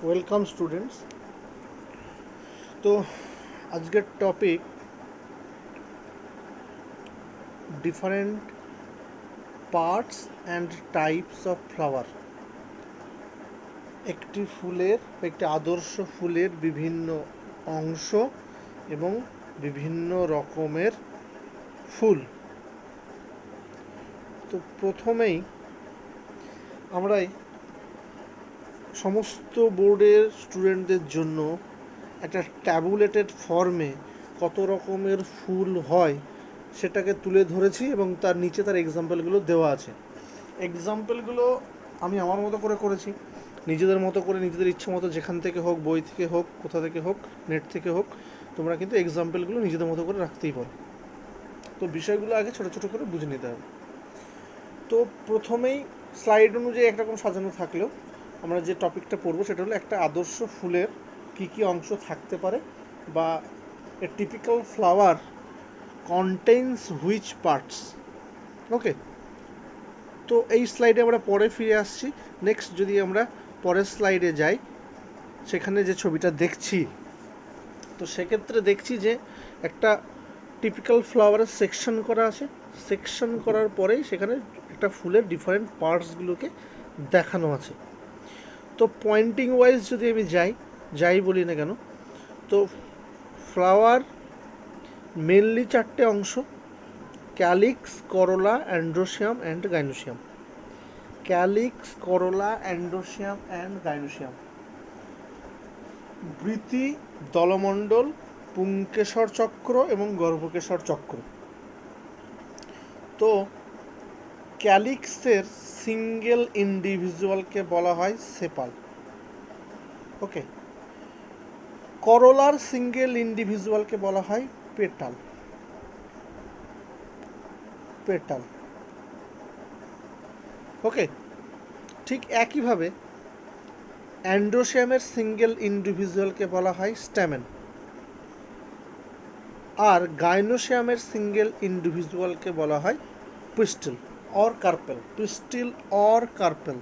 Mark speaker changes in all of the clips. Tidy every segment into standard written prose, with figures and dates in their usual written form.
Speaker 1: Welcome students. তো আজকের topic different parts and types of flower. একটি আদর্শ ফুলের বিভিন্ন অংশ এবং বিভিন্ন রকমের ফুল। তো প্রথমেই আমরা সমস্ত বোর্ডের স্টুডেন্টদের জন্য একটা ট্যাবুলেটেড ফর্মে কত রকমের ফুল হয় সেটাকে তুলে ধরেছি এবং তার নিচে তার এক্সাম্পলগুলো দেওয়া আছে। এক্সাম্পলগুলো আমি আমার মতো করে করেছি, নিজেদের মতো করে, নিজেদের ইচ্ছে মতো, যেখান থেকে হোক, বই থেকে হোক, কোথা থেকে হোক, নেট থেকে হোক, তোমরা কিন্তু এক্সাম্পলগুলো নিজেদের মতো করে রাখতেই পারো। তো বিষয়গুলো আগে ছোটো ছোটো করে বুঝে নিতে হবে। তো প্রথমেই স্লাইড অনুযায়ী একরকম সাজানো থাকলেও আমরা যে টপিকটা পড়বো সেটা হলো একটা আদর্শ ফুলের কী কী অংশ থাকতে পারে, বা a typical flower contains which parts. Okay, তো এই স্লাইডে আমরা পরে ফিরে আসছি। নেক্সট যদি আমরা পরের স্লাইডে যাই, সেখানে যে ছবিটা দেখছি, তো সেক্ষেত্রে দেখছি যে একটা টিপিক্যাল ফ্লাওয়ারের সেকশন করা আছে। সেকশন করার পরেই সেখানে একটা ফুলের ডিফারেন্ট পার্টসগুলোকে দেখানো আছে। তো পয়েন্টিং ওয়াইজ যদি আমি যাই বলি না কেন, তো ফ্লাওয়ার মেনলি চারটে অংশ: calyx, corolla, androecium and gynoecium. Calyx, corolla, androecium and gynoecium. বৃতি, দলমণ্ডল, পুংকেশর চক্র এবং গর্ভকেশর চক্র। তো ক্যালিক্সের সিঙ্গেল ইন্ডিভিজুয়ালকে বলা হয় সেপাল। ওকে, করোলার সিঙ্গেল ইন্ডিভিজুয়ালকে বলা হয় পেটাল। ওকে, ঠিক একইভাবে অ্যান্ড্রোসিয়ামের সিঙ্গেল ইন্ডিভিজুয়ালকে বলা হয় স্ট্যামেন, আর গাইনোসিয়ামের সিঙ্গেল ইন্ডিভিজুয়ালকে বলা হয় pistil or carpel. Pistil or carpel,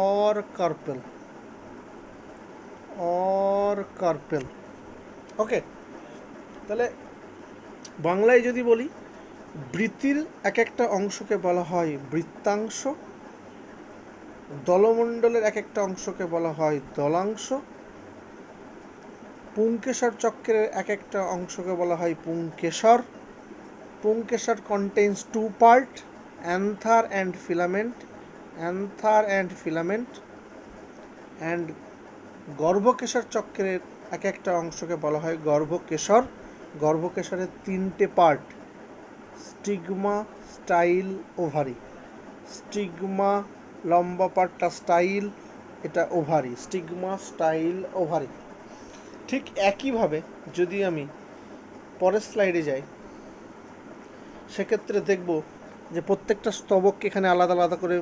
Speaker 1: or carpel, or carpel. Okay, তাহলে বাংলায় যদি বলি, বৃত্তির এক একটা অংশকে বলা হয় বৃত্তাংশ, দলমণ্ডলের এক একটা অংশকে বলা হয় দলাংশ, পুংকেশর চক্রের এক একটা অংশকে বলা হয় পুংকেশর। পুংকেশর contains two part, anther and filament, anther and filament, and গর্ভকেশর চক্রের এক একটা অংশকে বলা হয় গর্ভকেশর। গর্ভকেশরের তিনটে part: stigma, style, ovary. Stigma লম্বা পার্টটা, স্টাইল এটা ওভারি। Stigma, style, ovary. ঠিক একইভাবে যদি আমি পরের স্লাইডে যাই, সেক্ষেত্রে দেখব যে প্রত্যেকটা স্তবককে এখানে আলাদা আলাদা করে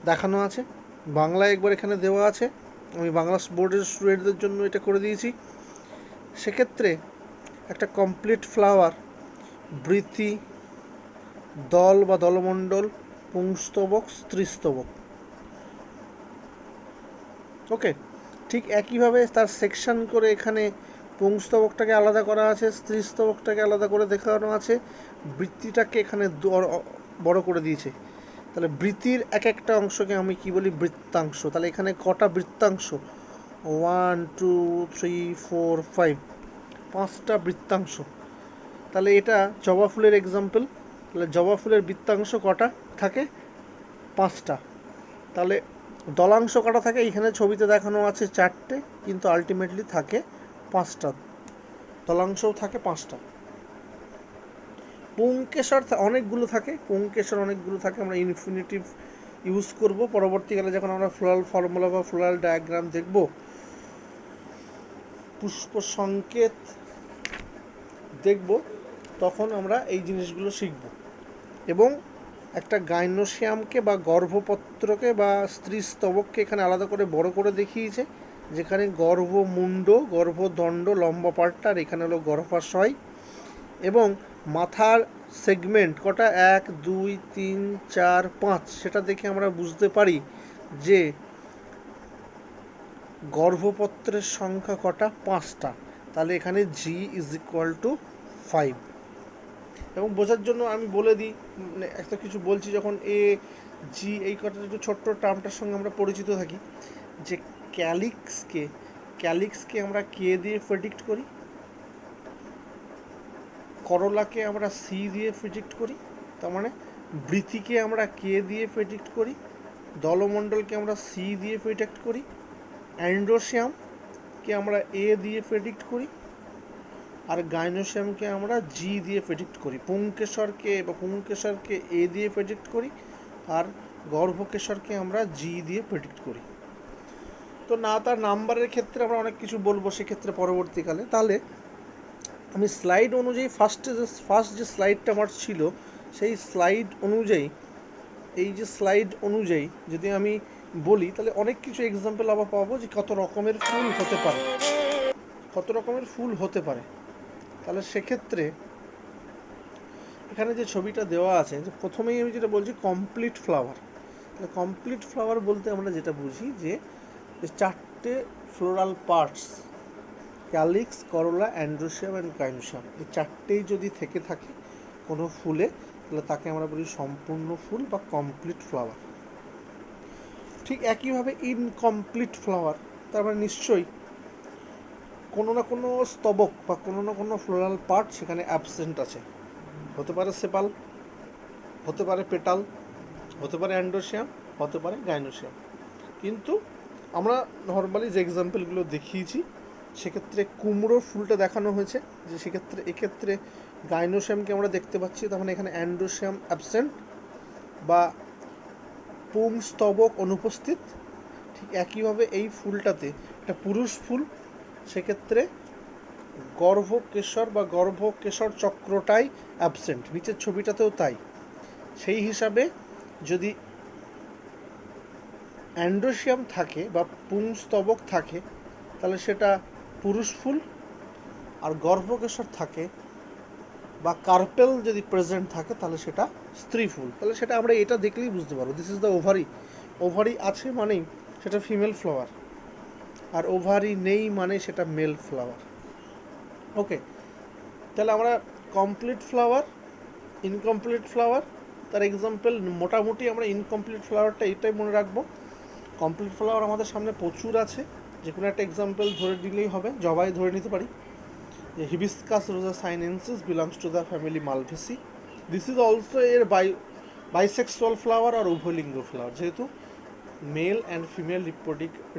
Speaker 1: দেখানো আছে। বাংলায় একবার এখানে দেওয়া আছে, আমি বাংলা বোর্ডের স্টুডেন্টদের জন্য এটা করে দিয়েছি। সেক্ষেত্রে একটা কমপ্লিট ফ্লাওয়ার বৃতি, দল বা দলমণ্ডল, পুংস্তবক, স্ত্রীস্তবক। ওকে, ঠিক একইভাবে তার সেকশন করে এখানে পুংস্তবকটাকে আলাদা করা আছে, স্ত্রীস্তবকটাকে আলাদা করে দেখানো আছে, বৃত্তিটাকে এখানে বড় করে দিয়েছে। তাহলে বৃত্তির এক একটা অংশকে আমি কি বলি? বৃত্তাংশ। তাহলে এখানে কটা বৃত্তাংশ? 1 2 3 4 5, 5টা বৃত্তাংশ। তাহলে এটা জবা ফুলের এক্সাম্পল। তাহলে জবা ফুলের বৃত্তাংশ কটা থাকে? 5টা। তাহলে দলাংশ কটা থাকে? এখানে ছবিতে দেখানো আছে 4টে, কিন্তু আলটিমেটলি থাকে 5টা। দলাংশও থাকে 5টা। পুংকেশর অনেকগুলো থাকে, আমরা ইনফিনিটিভ ইউজ করব পরবর্তীকালে যখন আমরা ফ্লোরাল ফর্মুলা বা ফ্লোরাল ডায়াগ্রাম দেখব, পুষ্প সংকেত দেখব, তখন আমরা এই জিনিসগুলো শিখব। এবং একটা গাইনোসিয়ামকে বা গর্ভপত্রকে বা স্ত্রীস্তবককে এখানে আলাদা করে বড় করে দেখিয়েছে, যেখানে গর্ভমুণ্ড, গর্ভদণ্ড লম্বা পার্টটা, আর এখানে হলো গর্ভাশয়। এবং মাথার সেগমেন্ট কটা? 1 2 3 4 5, সেটা দেখে আমরা বুঝতে পারি যে গর্ভপত্রের সংখ্যা কটা? 5টা। তাহলে এখানে জি ইজ ইকুয়াল টু 5। এবং বোঝার জন্য আমি বলে দিই, মানে একটা কিছু বলছি যখন এ জি এই কথাটা একটু ছোট্ট টার্মটার সঙ্গে আমরা পরিচিত থাকি, যে ক্যালিক্সকে আমরা কে দিয়ে প্রেডিক্ট করি, করলাকে আমরা সি দিয়ে প্রেডিক্ট করি, তার মানে বৃতিকে আমরা কে দিয়ে প্রেডিক্ট করি, দলমণ্ডলকে আমরা সি দিয়ে প্রেডিক্ট করি, অ্যান্ড্রোসিয়ামকে আমরা এ দিয়ে প্রেডিক্ট করি, আর গাইনোসিয়ামকে আমরা জি দিয়ে প্রেডিক্ট করি। পুংকেশরকে এ দিয়ে প্রেডিক্ট করি, আর গর্ভকেশরকে আমরা জি দিয়ে প্রেডিক্ট করি। তো না, তার নাম্বারের ক্ষেত্রে আমরা অনেক কিছু বলবো সেক্ষেত্রে পরবর্তীকালে। তাহলে আমি স্লাইড অনুযায়ী ফার্স্ট যে স্লাইডটা আমার ছিল, সেই স্লাইড অনুযায়ী, এই যে স্লাইড অনুযায়ী যদি আমি বলি, তাহলে অনেক কিছু এক্সাম্পল আবার পাবো যে কত রকমের ফুল হতে পারে। তাহলে সেক্ষেত্রে এখানে যে ছবিটা দেওয়া আছে, যে প্রথমেই আমি যেটা বলছি কমপ্লিট ফ্লাওয়ার। তাহলে কমপ্লিট ফ্লাওয়ার বলতে আমরা যেটা বুঝি যে 4টে floral parts, calyx, corolla, androecium and gynoecium, এই 4টেই যদি থেকে থাকে কোনো ফুলে, তাহলে তাকে আমরা বলি সম্পূর্ণ ফুল বা কমপ্লিট ফ্লাওয়ার। ঠিক একইভাবে ইনকমপ্লিট ফ্লাওয়ার, তার মানে নিশ্চয়ই কোনো না কোনো স্তবক বা কোনো না কোনো ফ্লোরাল পার্ট সেখানে অ্যাবসেন্ট আছে। হতে পারে সেপাল, হতে পারে পেটাল, হতে পারে অ্যান্ড্রোসিয়াম, হতে পারে গাইনোসিয়াম। কিন্তু আমরা নর্মালি যে এক্সাম্পলগুলো দেখিয়েছি, সেক্ষেত্রে কুমড়োর ফুলটা দেখানো হয়েছে, যে সেক্ষেত্রে এক্ষেত্রে গাইনোসিয়ামকে আমরা দেখতে পাচ্ছি, তার মানে এখানে অ্যান্ড্রোসিয়াম অ্যাবসেন্ট বা পুংস্তবক অনুপস্থিত। ঠিক একইভাবে এই ফুলটাতে একটা পুরুষ ফুল, সেক্ষেত্রে গর্ভকেশর বা গর্ভকেশর চক্রটাই অ্যাবসেন্ট, নিচের ছবিটাতেও তাই। সেই হিসাবে যদি অ্যান্ড্রোসিয়াম থাকে বা পুংস্তবক থাকে, তাহলে সেটা পুরুষ ফুল, আর গর্ভকেশর থাকে বা কার্পেল যদি প্রেজেন্ট থাকে, তাহলে সেটা স্ত্রী ফুল। তাহলে সেটা আমরা এটা দেখলেই বুঝতে পারবো, দিস ইজ দ্য ওভারি আছে মানেই সেটা ফিমেল ফ্লাওয়ার, আর ওভারি নেই মানে সেটা মেল ফ্লাওয়ার। ওকে, তাহলে আমরা কমপ্লিট ফ্লাওয়ার, ইনকমপ্লিট ফ্লাওয়ার, তার এক্সাম্পল মোটামুটি আমরা ইনকমপ্লিট ফ্লাওয়ারটা এটাই মনে রাখবো। কমপ্লিট ফ্লাওয়ার আমাদের সামনে প্রচুর আছে, যে কোনো একটা এক্সাম্পল ধরে দিলেই হবে। জবাই ধরে নিতে পারি, যে hibiscus rosa sinensis belongs to the family malvaceae. This is also এর বাইসেক্সুয়াল ফ্লাওয়ার আর উভয়লিঙ্গ ফ্লাওয়ার, যেহেতু male and female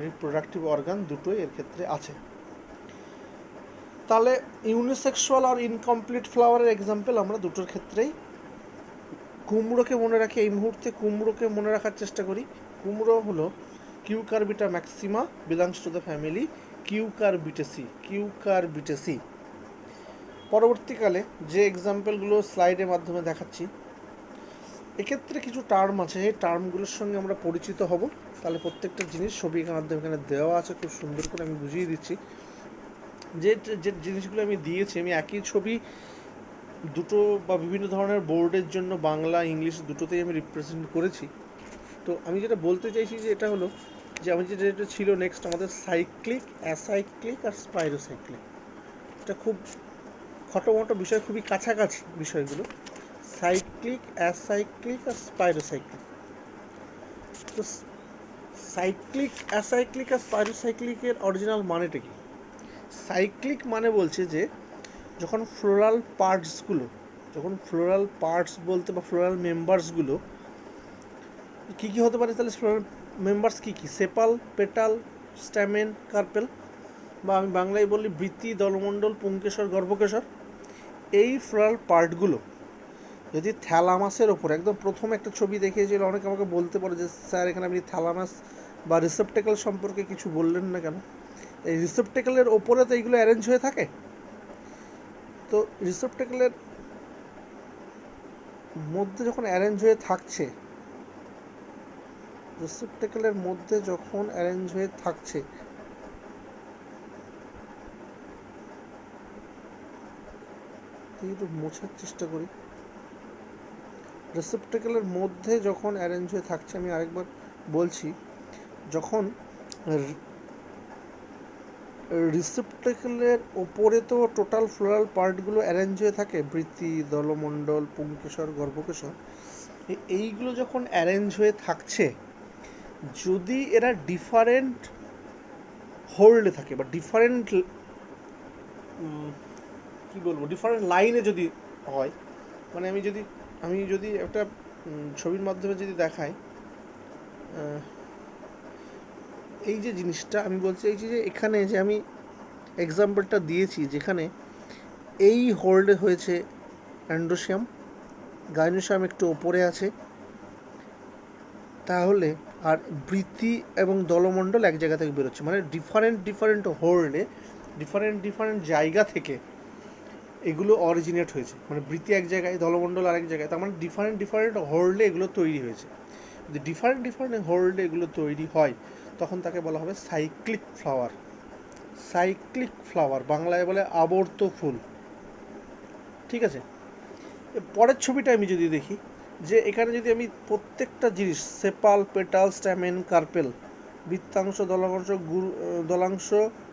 Speaker 1: reproductive organ দুটোই এর ক্ষেত্রে আছে। তাহলে ইউনিসেক্সুয়াল আর ইনকমপ্লিট ফ্লাওয়ারের এক্সাম্পল আমরা দুটোর ক্ষেত্রেই কুমড়োকে মনে রাখি। এই মুহূর্তে কুমড়োকে মনে রাখার চেষ্টা করি। কুমড়ো হলো cucurbita maxima, belongs to the family cucurbitaceae. পরবর্তীকালে যে এক্সাম্পলগুলো স্লাইডের মাধ্যমে দেখাচ্ছি, এক্ষেত্রে কিছু টার্ম আছে, এই টার্মগুলোর সঙ্গে আমরা পরিচিত হব। তাহলে প্রত্যেকটা জিনিস ছবির মাধ্যমে এখানে দেওয়া আছে, খুব সুন্দর করে আমি বুঝিয়ে দিচ্ছি। যে যে জিনিসগুলো আমি দিয়েছি, আমি একই ছবি দুটো বা বিভিন্ন ধরনের বোর্ডের জন্য বাংলা ইংলিশ দুটোতেই আমি রিপ্রেজেন্ট করেছি। তো আমি যেটা বলতে চাইছি যে এটা হলো, যে আমি যেটা ছিল নেক্সট আমাদের সাইক্লিক, অ্যাসাইক্লিক আর স্পাইরোসাইক্লিক। এটা খুব খটোমটো বিষয়, খুবই কাছাকাছি বিষয়গুলো। সাইক্লিক, অ্যাসাইক্লিক আর স্পাইরোসাইক্লিক। তো সাইক্লিক, অ্যাসাইক্লিক আর স্পাইরোসাইক্লিকের অরিজিনাল মানেটা কি? সাইক্লিক মানে বলছে যে যখন ফ্লোরাল পার্টস বলতে বা ফ্লোরাল মেম্বার্সগুলো কী কী হতে পারে, তাহলে ফ্লোরাল মেম্বার্স কী কী? সেপাল, পেটাল, স্ট্যামেন, কার্পেল, বা আমি বাংলায় বলি বৃতি, দলমণ্ডল, পুংকেশর, গর্ভকেশর। এই ফ্লোরাল পার্টগুলো যদি থ্যালামাসের ওপর, একদম প্রথম একটা ছবি দেখিয়েছিল, অনেকে আমাকে বলতে পারে যে স্যার এখানে আপনি থ্যালামাস বা রিসেপ্টেকল সম্পর্কে কিছু বললেন না কেন? এই রিসেপ্টেকলের ওপরে তো এইগুলো অ্যারেঞ্জ হয়ে থাকে। তো রিসেপ্টেকলের মধ্যে যখন অ্যারেঞ্জ হয়ে থাকছে, একটু মোছার চেষ্টা করি। রিসেপ্টেকলের মধ্যে যখন অ্যারেঞ্জ হয়ে থাকছে, আমি আরেকবার বলছি, যখন রিসেপ্টাকেলের ওপরে তো টোটাল ফ্লোরাল পার্টগুলো অ্যারেঞ্জ হয়ে থাকে, বৃতি, দলমণ্ডল, পুংকেশর, গর্ভকেশর। এইগুলো যখন অ্যারেঞ্জ হয়ে থাকছে, যদি এরা ডিফারেন্ট হোল্ডে থাকে বা ডিফারেন্ট কী বলবো, ডিফারেন্ট লাইনে যদি হয়, মানে আমি যদি একটা ছবির মাধ্যমে যদি দেখাই, এই যে জিনিসটা আমি বলছি, এই যে এখানে যে আমি এক্সাম্পলটা দিয়েছি, যেখানে এই হোল্ডে হয়েছে অ্যান্ড্রোসিয়াম, গাইনোসিয়াম একটু ওপরে আছে, তাহলে আর বৃতি এবং দলমণ্ডল এক জায়গা থেকে বেরোচ্ছে, মানে ডিফারেন্ট হোল্ডে ডিফারেন্ট জায়গা থেকে এগুলো অরিজিনেট হয়েছে, মানে বৃতি এক জায়গায়, দলমণ্ডল আরেক জায়গায়, তার মানে ডিফারেন্ট হোল্ডে এগুলো তৈরি হয়েছে। যদি ডিফারেন্ট হোল্ডে এগুলো তৈরি হয়, তখন তাকে বলা হবে সাইক্লিক ফ্লাওয়ার। সাইক্লিক ফ্লাওয়ার বাংলায় বলে আবর্ত ফুল। ঠিক আছে, পরের ছবিটা আমি যদি দেখি, যে এখানে যদি আমি প্রত্যেকটা জিনিস সেপাল, পেটাল, স্ট্যামেন, কার্পেল, বৃত্তাংশ, দলাংশ,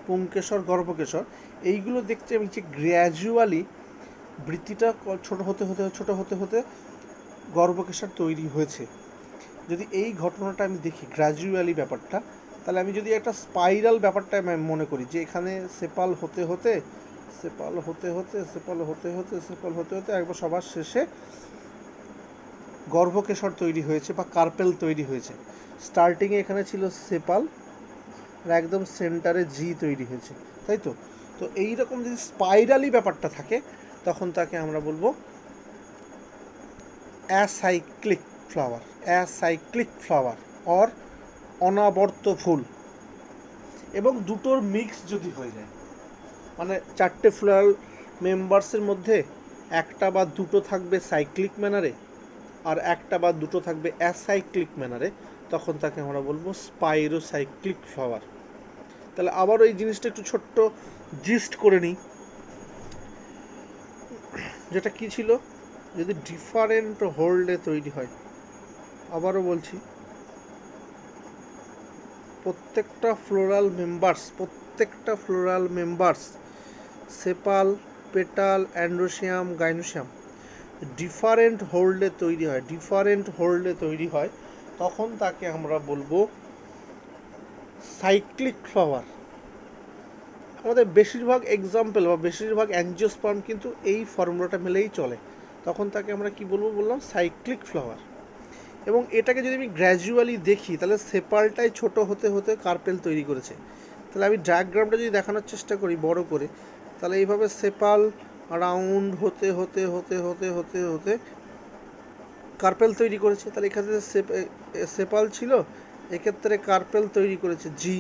Speaker 1: পুংকেশর, গর্ভকেশর, এইগুলো দেখতে আমি যে গ্র্যাজুয়ালি বৃত্তিটা ছোট হতে হতে গর্ভকেশর তৈরি হয়েছে, যদি এই ঘটনাটা আমি দেখি গ্র্যাজুয়ালি ব্যাপারটা, তাহলে আমি যদি একটা স্পাইরাল ব্যাপারটা মনে করি, যে এখানে সেপাল হতে হতে একবার সবার শেষে গর্ভকেশর তৈরি হয়েছে বা কার্পেল তৈরি হয়েছে। স্টার্টিংয়ে এখানে ছিল সেপাল, আর একদম সেন্টারে জি তৈরি হয়েছে, তাই তো? তো এইরকম যদি স্পাইরালি ব্যাপারটা থাকে, তখন তাকে আমরা বলবো অ্যাসাইক্লিক ফ্লাওয়ার অর অনাবর্ত ফুল। এবং দুটোর মিক্স যদি হয়ে যায়, মানে চারটে ফ্লোরাল মেম্বার্সের মধ্যে একটা বা দুটো থাকবে সাইক্লিক ম্যানারে, আর একটা বা দুটো থাকবে অ্যাসাইক্লিক ম্যানারে, তখন তাকে আমরা বলবো স্পাইরোসাইক্লিক ফ্লাওয়ার। তাহলে আবারও এই জিনিসটা একটু ছোট্ট জিস্ট করে নিই, যেটা কি ছিল, যদি ডিফারেন্ট হোল্ডে তৈরি হয়, আবারও বলছি, প্রত্যেকটা floral members sepal, petal, androecium, gynoecium different হোল্ডে তৈরি হয়, তখন তাকে আমরা বলবো সাইক্লিক ফ্লাওয়ার। আমাদের বেশিরভাগ এক্সাম্পল বা বেশিরভাগ অ্যাঞ্জিওস্পার্ম কিন্তু এই ফর্মুলাটা মেলেই চলে, তখন তাকে আমরা কি বললাম, সাইক্লিক ফ্লাওয়ার। এবং এটাকে যদি আমি গ্র্যাজুয়ালি দেখি, তাহলে সেপালটাই ছোট হতে হতে কার্পেল তৈরি করেছে। তাহলে আমি ডায়াগ্রামটা যদি দেখানোর চেষ্টা করি বড় করে, তাহলে এইভাবে সেপাল রাউন্ড হতে কার্পেল তৈরি করেছে। তাহলে এখানে সেপাল ছিল, এক্ষেত্রে কার্পেল তৈরি করেছে জি।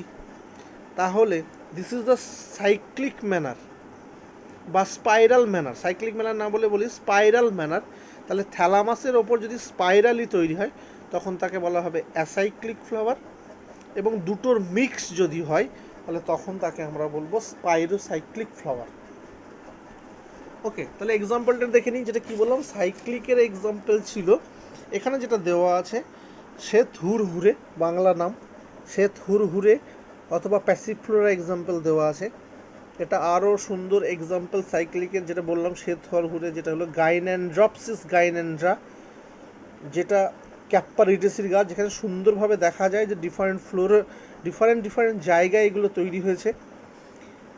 Speaker 1: তাহলে this is the cyclic manner বা স্পাইরাল ম্যানার, সাইক্লিক ম্যানার না বলে বলি স্পাইরাল ম্যানার। তাহলে থ্যালামাসের ওপর যদি স্পাইরালি তৈরি হয়, তখন তাকে বলা হবে অ্যাসাইক্লিক ফ্লাওয়ার। এবং দুটোর মিক্স যদি হয়, তাহলে তখন তাকে আমরা বলবো স্পাইরোসাইক্লিক ফ্লাওয়ার। ওকে, তাহলে এক্সাম্পলটা দেখে নিই, যেটা কি বললাম, সাইক্লিকের এক্সাম্পল ছিল এখানে যেটা দেওয়া আছে, শ্বেত হুরহুরে বাংলা নাম, শ্বেত হুরহুরে অথবা প্যাসিফ্লোরা এক্সাম্পল দেওয়া আছে। এটা আরও সুন্দর এক্সাম্পল সাইক্লিকের, যেটা বললাম শ্বেত হুরহুরে, যেটা হলো গাইন্যান্ড্রপসিস গাইন্যান্ড্রা, যেটা ক্যাপ্পারিডেসির গাছ, যেখানে সুন্দরভাবে দেখা যায় যে ডিফারেন্ট জায়গায় এগুলো তৈরি হয়েছে।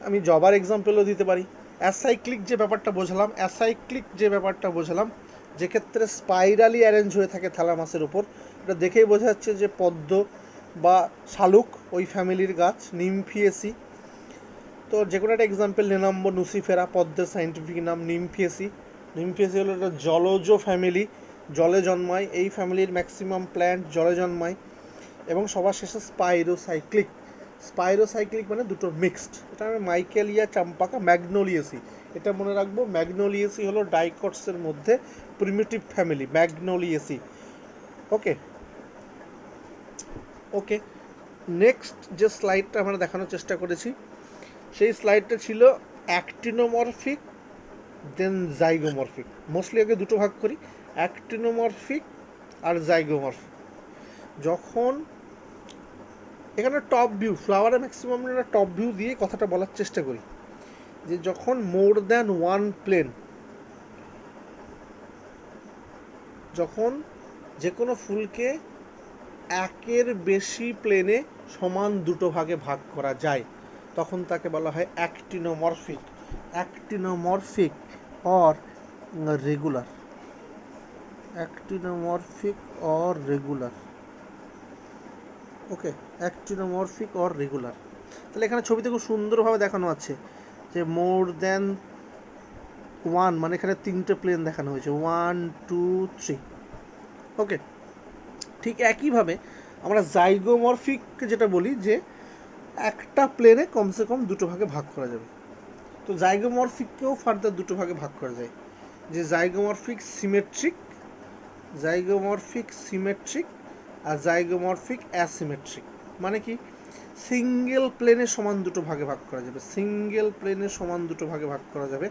Speaker 1: আমি জবার এক্সাম্পলও দিতে পারি। অ্যাসাইক্লিক যে ব্যাপারটা বোঝালাম, যে ক্ষেত্রে স্পাইরালি অ্যারেঞ্জ হয়ে থাকে থ্যালামাসের উপর, এটা দেখেই বোঝা যাচ্ছে যে পদ্ম বা শালুক ওই ফ্যামিলির গাছ, নিমফিয়েসি। তো যে কোনো একটা এক্সাম্পল নেনাম্বো নুসিফেরা, পদ্মের সাইন্টিফিক নাম নিমফিয়েসি। নিমফিয়েসি হলো একটা জলজ ফ্যামিলি, জলে জন্মায়, এই ফ্যামিলির ম্যাক্সিমাম প্ল্যান্ট জলে জন্মায়। এবং সবার শেষে স্পাইরোসাইক্লিক মানে দুটো মিক্সড। এটা আমি মাইকেলিয়া চাম্পাকা ম্যাগনোলিয়েসি, এটা মনে রাখবো। ম্যাগনোলিয়েসি হলো ডাইকটসের মধ্যে প্রিমিটিভ ফ্যামিলি, ম্যাগনোলিয়েসি। ওকে, নেক্সট যে স্লাইডটা আমরা দেখানোর চেষ্টা করেছি, সেই স্লাইডটা ছিল অ্যাক্টিনোমরফিক দেন জাইগোমরফিক। মোস্টলি আগে দুটো ভাগ করি, অ্যাক্টিনোমরফিক আর জাইগোমরফিক। যখন এখানে টপ ভিউ, ফ্লাওয়ারে ম্যাক্সিমাম আমরা টপ ভিউ দিয়ে কথাটা বলার চেষ্টা করি, যে যখন মোর দ্যান ওয়ান প্লেন, যখন যে কোনো ফুলকে একের বেশি প্লেনে সমান দুটো ভাগে ভাগ করা যায়, তখন তাকে বলা হয় actinomorphic. Actinomorphic or regular, actinomorphic or regular. Okay, actinomorphic or regular. তাহলে এখানে ছবিতে খুব সুন্দরভাবে দেখানো আছে যে মোর দ্যান ওয়ান, মানে এখানে তিনটে প্লেন দেখানো হয়েছে, 1 2 3। ওকে, ঠিক একইভাবে আমরা জাইগোমরফিক যেটা বলি, যে একটা প্লেনে কমসে কম দুটো ভাগে ভাগ করা যাবে। তো জাইগোমরফিককেও ফার্দার দুটো ভাগে ভাগ করা যায়, যে জাইগোমরফিক সিমেট্রিক, জাইগোমরফিক সিমেট্রিক আর জাইগোমরফিক অ্যাসিমেট্রিক। মানে কি, সিঙ্গেল প্লেনে সমান দুটো ভাগে ভাগ করা যাবে, সিঙ্গেল প্লেনে সমান দুটো ভাগে ভাগ করা যাবে,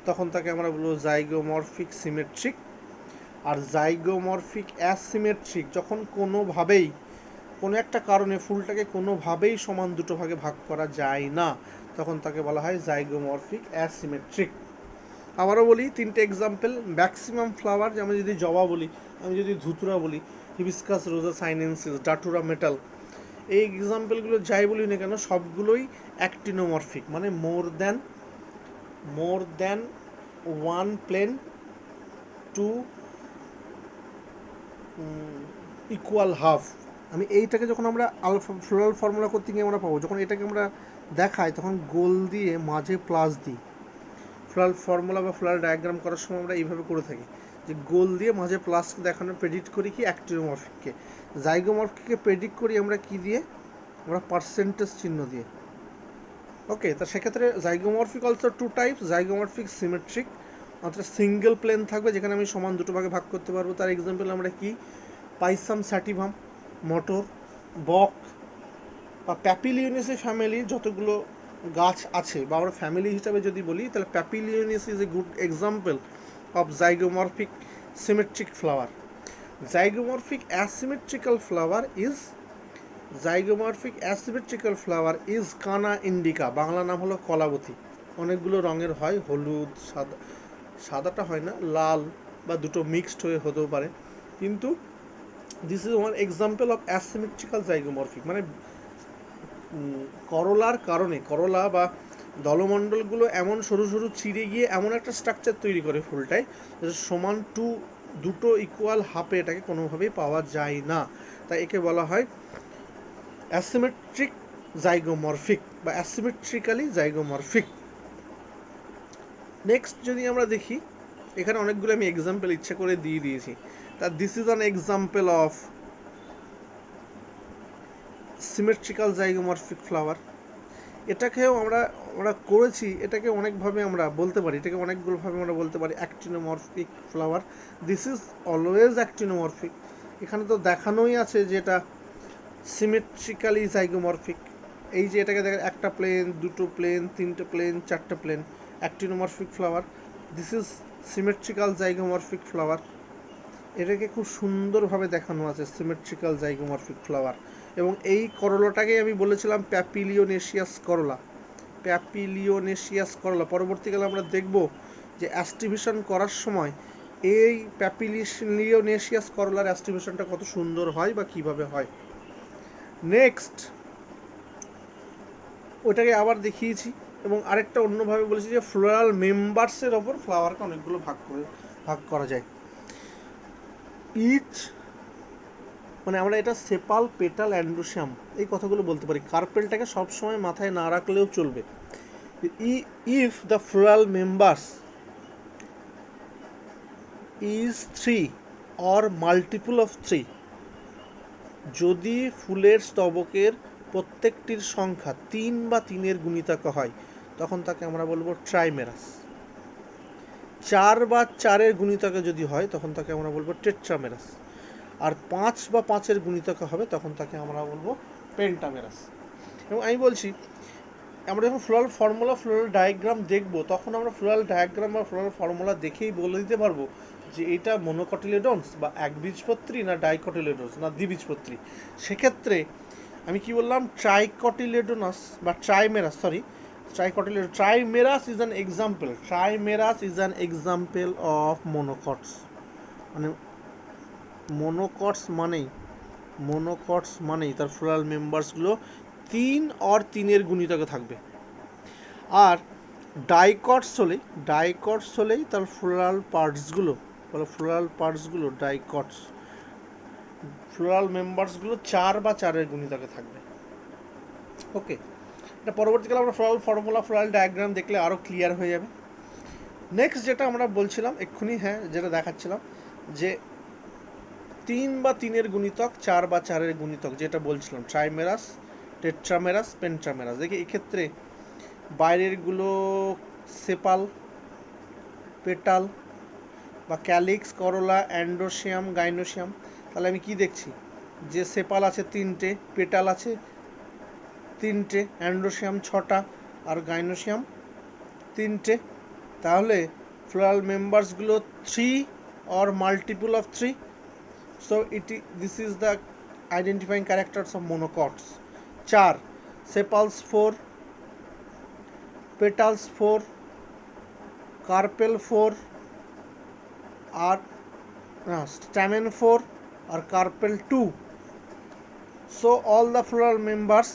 Speaker 1: তখন তাকে আমরা বলবো জাইগোমরফিক সিমেট্রিক। আর জাইগোমরফিক অ্যাসিমেট্রিক, যখন কোনোভাবেই কোনো একটা কারণে ফুলটাকে কোনোভাবেই সমান দুটো ভাগে ভাগ করা যায় না, তখন তাকে বলা হয় জাইগোমরফিক অ্যাসিমেট্রিক। আবারও বলি তিনটে এক্সাম্পল। ম্যাক্সিমাম ফ্লাওয়ার, যেমন যদি জবা বলি, আমি যদি ধুতুরা বলি, হিবিস্কাস রোজা সাইনেন্সিস, ডাটুরা মেটাল, এই এক্সাম্পলগুলো যাই বলি না কেন সবগুলোই অ্যাক্টিনোমরফিক, মানে more than one plane two equal half. আমি এইটাকে যখন আমরা ফ্লোরাল ফর্মুলা করতে গিয়ে আমরা পাবো, যখন এটাকে আমরা দেখাই তখন গোল দিয়ে মাঝে প্লাস দিই। ফ্লোরাল ফর্মুলা বা ফ্লোরাল ডায়াগ্রাম করার সময় আমরা এইভাবে করে থাকি, যে গোল দিয়ে মাঝে প্লাস দেখানো প্রেডিক্ট করি কি অ্যাক্টিনোমরফিককে। জাইগোমরফিককে প্রেডিক্ট করি আমরা কি দিয়ে, আমরা পার্সেন্টেজ চিহ্ন দিয়ে। ওকে, তা সেক্ষেত্রে জাইগোমরফিক অলসো টু টাইপস, জাইগোমরফিক সিমেট্রিক, অর্থাৎ সিঙ্গেল প্লেন থাকবে যেখানে আমি সমান দুটো ভাগে ভাগ করতে পারবো। তার এক্সাম্পল আমরা কি, পাইসাম স্যাটিভাম, মটর, বক বা প্যাপিলিওনেসি ফ্যামিলির যতগুলো গাছ আছে, বা আমরা ফ্যামিলি হিসাবে যদি বলি, তাহলে papilionaceae is a good example of zygomorphic symmetric flower. Zygomorphic asymmetrical flower is, zygomorphic asymmetrical flower is canna indica, Bangla নাম হলো কলাবতী। অনেকগুলো রঙের হয়, হলুদ, সাদা, সাদাটা হয় না, লাল বা দুটো মিক্সড হয়ে হতেও পারে, কিন্তু this is one example of asymmetrical zygomorphic. মানে করলার কারণে, করলা বা দলমণ্ডলগুলো এমন সরু সরু চিড়ে গিয়ে এমন একটা স্ট্রাকচার তৈরি করে ফুলটায়, সমান দুটো ইকুয়াল হাফে এটাকে কোনোভাবেই পাওয়া যায় না, তাই একে বলা হয় অ্যাসিমেট্রিক জাইগোমরফিক বা অ্যাসিমেট্রিক্যালি জাইগোমরফিক। নেক্সট যদি আমরা দেখি, এখানে অনেকগুলো আমি এক্সাম্পল ইচ্ছা করে দিয়ে দিয়েছি, তা this is an example of symmetrical zygomorphic flower. এটাকেও আমরা করেছি, এটাকে অনেকভাবে আমরা বলতে পারি, এটাকে অনেকগুলোভাবে আমরা বলতে পারি actinomorphic flower. This is always actinomorphic. এখানে তো দেখানোই আছে যে এটা সিমেট্রিক্যালি জাইগোমরফিক। এই যে এটাকে দেখেন, একটা প্লেন, দুটো প্লেন, তিনটে প্লেন, চারটে plane, actinomorphic flower. This is symmetrical zygomorphic flower. এটাকে খুব সুন্দরভাবে দেখানো আছে সিমেট্রিক্যাল জাইগোমরফিক ফ্লাওয়ার। এবং এই করলাটাকেই আমি বলেছিলাম প্যাপিলিওনেশিয়াস করলা, প্যাপিলিওনেশিয়াস করলা। পরবর্তীকালে আমরা দেখব যে অ্যাস্টিভেশন করার সময় এই প্যাপিলিওনেশিয়াস করলার অ্যাস্টিভেশনটা কত সুন্দর হয় বা কিভাবে হয়। নেক্সট ওইটাকে আবার দেখিয়েছি, এবং আরেকটা অন্যভাবে বলেছি যে ফ্লোরাল মেম্বার্সের ওপর ফ্লাওয়ারকে অনেকগুলো ভাগ করা যায়। ইচ, মানে আমরা এটা সেপাল, পেটাল, অ্যান্ড্রোসিয়াম এই কথাগুলো বলতে পারি। কার্পেলটাকে সবসময় মাথায় না রাখলেও চলবে। If the floral members is 3 or multiple of 3, যদি ফুলের স্তবকের প্রত্যেকটির সংখ্যা 3 বা 3-এর গুণিতক হয়, তখন তাকে আমরা বলবো ট্রাইমেরাস। 4 বা 4-এর গুণিতকে যদি হয়, তখন তাকে আমরা বলবো টেট্রামেরাস। আর 5 বা 5-এর গুণিতক হবে, তখন তাকে আমরা বলবো পেন্টামেরাস। এবং আমি বলছি, আমরা যখন ফ্লোরাল ফর্মুলা, ফ্লোরাল ডায়াগ্রাম দেখব, তখন আমরা ফ্লোরাল ডায়াগ্রাম বা ফ্লোরাল ফর্মুলা দেখেই বলে দিতে পারবো যে এটা মনোকটিলেডন্স বা একবীজপত্রী, না ডাইকটিলেডন্স, না দ্বিবীজপত্রী। সেক্ষেত্রে আমি কি বললাম, ট্রাইকটিলেডোনাস বা trimerous, sorry trimerous is an example, trimerous is an example of monocots. মানে মোনোকটস মানেই তার ফ্লোরাল মেম্বার্সগুলো 3 আর 3-এর গুণিতকে থাকবে। আর ডাইকটস হলেই তার ফ্লোরাল পার্টসগুলো ডাইকটস, ফ্লোরাল মেম্বার্সগুলো 4 বা 4-এর গুণিতকে থাকবে। ওকে, এটা পরবর্তীকালে আমরা ফ্লোরাল ফর্মুলা, ফ্লোরাল ডায়াগ্রাম দেখলে আরও ক্লিয়ার হয়ে যাবে। নেক্সট যেটা আমরা বলছিলাম এক্ষুনি, যেটা দেখাচ্ছিলাম, যে 3 বা 3-এর গুণিতক, 4 বা 4-এর গুণিতক, যেটা বলছিলাম ট্রাইমেরাস, টেট্রামেরাস, পেন্ট্রামেরাস। দেখি এক্ষেত্রে বাইরেরগুলো সেপাল, পেটাল বা ক্যালিক্স, করোলা, অ্যান্ডোসিয়াম, গাইনোসিয়াম। তাহলে আমি কি দেখছি, যে সেপাল আছে 3টে, পেটাল আছে 3টে, অ্যান্ডোসিয়াম 6টা, আর গাইনোসিয়াম 3টে। তাহলে floral মেম্বার্সগুলো 3 or multiple of 3. So this is the identifying characters of monocots. 4 sepals 4, petals 4, carpel 4 আর stamen 4 আর carpel 2. So all the floral members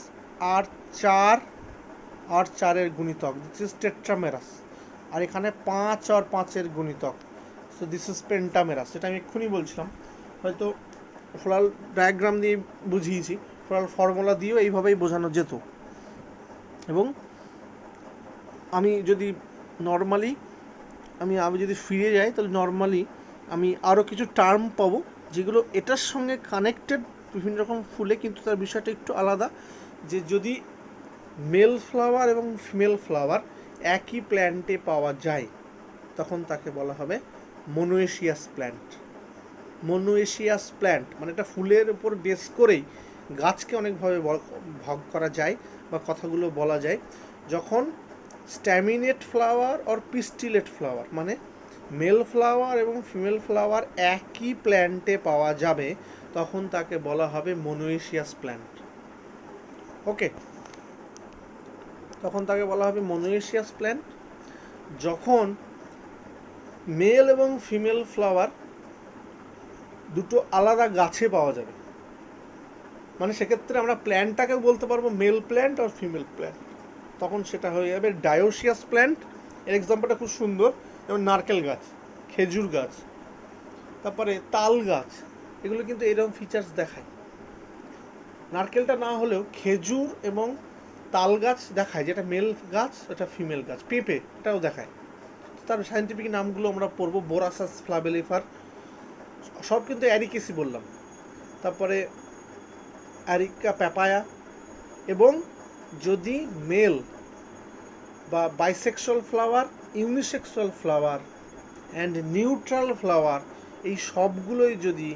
Speaker 1: are 4 আর 4-এর গুণিতক, this is tetramerous। আর এখানে 5 আর 5-এর গুণিতক, সো দিস ইজ পেন্টামেরাস। যেটা আমি এক্ষুনি বলছিলাম, হয়তো ফ্লোরাল ডায়াগ্রাম দিয়ে বুঝিয়েছি, ফ্লোরাল ফর্মুলা দিয়েও এইভাবেই বোঝানো যেত। এবং আমি যদি ফিরে যাই, তাহলে নর্মালি আমি আরও কিছু টার্ম পাবো যেগুলো এটার সঙ্গে কানেক্টেড বিভিন্ন রকম ফুলে, কিন্তু তার বিষয়টা একটু আলাদা। যে যদি মেল ফ্লাওয়ার এবং ফিমেল ফ্লাওয়ার একই প্ল্যান্টে পাওয়া যায়, তখন তাকে বলা হবে মোনোয়েশিয়াস প্ল্যান্ট। মানে এটা ফুলের উপর বেস করেই গাছকে অনেকভাবে ভাগ করা যায় বা কথাগুলো বলা যায়। যখন স্ট্যামিনেট ফ্লাওয়ার আর পিস্টিলেট ফ্লাওয়ার, মানে মেল ফ্লাওয়ার এবং ফিমেল ফ্লাওয়ার একই প্ল্যান্টে পাওয়া যাবে, তখন তাকে বলা হবে মোনোয়েশিয়াস প্ল্যান্ট। ওকে, তখন তাকে বলা হবে মোনোয়েশিয়াস প্ল্যান্ট। যখন মেল এবং ফিমেল ফ্লাওয়ার দুটো আলাদা গাছে পাওয়া যাবে, মানে সেক্ষেত্রে আমরা প্ল্যান্টটাকেও বলতে পারবো মেল প্ল্যান্ট আর ফিমেল প্ল্যান্ট, তখন সেটা হয়ে যাবে ডায়োসিয়াস প্ল্যান্ট। এর এক্সাম্পলটা খুব সুন্দর, যেমন নারকেল গাছ, খেজুর গাছ, তারপরে তাল গাছ, এগুলো কিন্তু এরকম ফিচার্স দেখায়। নারকেলটা না হলেও খেজুর এবং তাল গাছ দেখায়, যেটা মেল গাছ, এটা ফিমেল গাছ। পেঁপে, এটাও দেখায়। তার সায়েন্টিফিক নামগুলো আমরা পড়বো, বোরাসাস ফ্লাবেলিফার, সব কিন্তু অ্যারিকেসি বললাম। তারপরে অ্যারিকা প্যাপায়া। এবং যদি মেল বা bisexual flower, unisexual flower and neutral flower, এই সবগুলোই যদি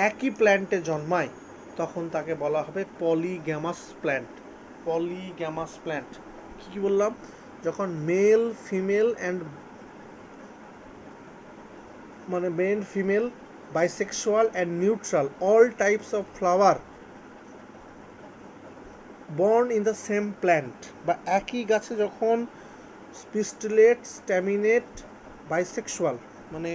Speaker 1: একই প্ল্যান্টে জন্মায়, তখন তাকে বলা হবে পলিগ্যামাস প্ল্যান্ট। কী বললাম, যখন male female bisexual and neutral, all types of flower born in the same plant, বা একই গাছে যখন পিস্টিলেট, স্ট্যামিনেট, বাইসেক্সুয়াল, মানে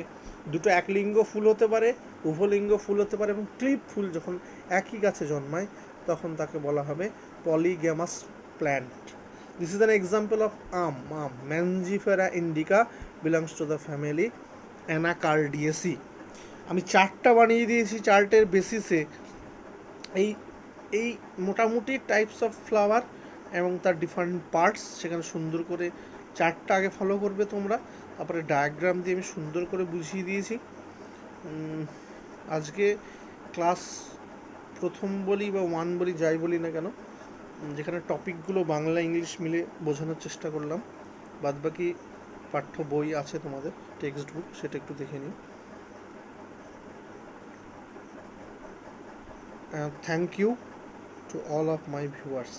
Speaker 1: দুটো একলিঙ্গ ফুল হতে পারে, উভলিঙ্গ ফুল হতে পারে, এবং ক্লিপ ফুল যখন একই গাছে জন্মায়, তখন তাকে বলা হবে polygamous plant. This is an example of আম। Mangifera indica belongs to the family anacardiaceae. আমি 4টা বানিয়ে দিয়েছি, 4টের বেসিসে এই মোটামুটি টাইপস অফ ফ্লাওয়ার এবং তার ডিফারেন্ট পার্টস, সেখানে সুন্দর করে 4টা আগে ফলো করবে তোমরা, তারপরে ডায়াগ্রাম দিয়ে আমি সুন্দর করে বুঝিয়ে দিয়েছি। আজকে ক্লাস প্রথম বলি বা 1 বলি, যাই বলি না কেন, যেখানে টপিকগুলো বাংলা ইংলিশ মিলে বোঝানোর চেষ্টা করলাম। বাদবাকি পাঠ্য বই আছে তোমাদের, টেক্সট বুক, সেটা একটু দেখে নিও। Thank you to all of my viewers.